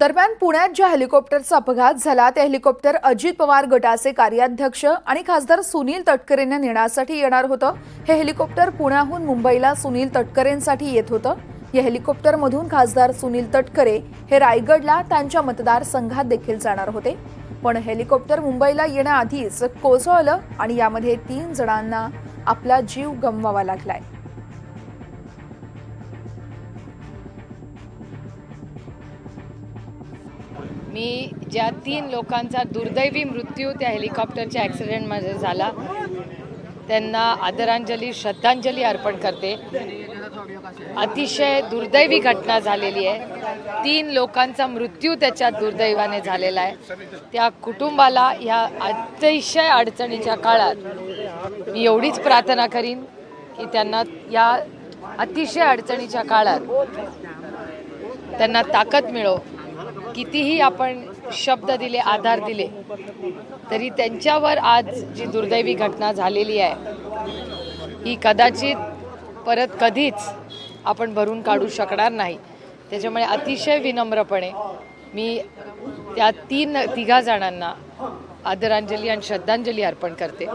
दरम्यान पुण्यात ज्या हेलिकॉप्टरचा अपघात झाला त्या हेलिकॉप्टर अजित पवार गटाचे कार्याध्यक्ष आणि खासदार सुनील तटकरेंना नेण्यासाठी येणार होतं। हे हेलिकॉप्टर पुण्याहून मुंबईला सुनील तटकरेंसाठी येत होतं। या हेलिकॉप्टरमधून खासदार सुनील तटकरे हे रायगडला त्यांच्या मतदारसंघात देखील जाणार होते, पण हेलिकॉप्टर मुंबईला येण्याआधीच कोसळलं आणि यामध्ये 3 जणांना आपला जीव गमवावा लागलाय। मी ज्या 3 लोकांचा दुर्दैवी मृत्यू त्या हेलिकॉप्टरच्या ॲक्सिडेंटमध्ये झाला त्यांना आदरांजली श्रद्धांजली अर्पण करते। अतिशय दुर्दैवी घटना झालेली आहे। 3 लोकांचा मृत्यू त्याच्यात दुर्दैवाने झालेला आहे। त्या कुटुंबाला या अतिशय अडचणीच्या काळात मी एवढीच प्रार्थना करीन की त्यांना या अतिशय अडचणीच्या काळात त्यांना ताकद मिळो। कितीही आपण शब्द दिले, आधार दिले, तरी त्यांच्यावर आज जी दुर्दैवी घटना झालेली आहे ही कदाचित परत कधीच आपण भरून काढू शकणार नाही। त्याच्यामुळे अतिशय विनम्रपणे मी त्या 3 जणांना आदरांजली आणि श्रद्धांजली अर्पण करते।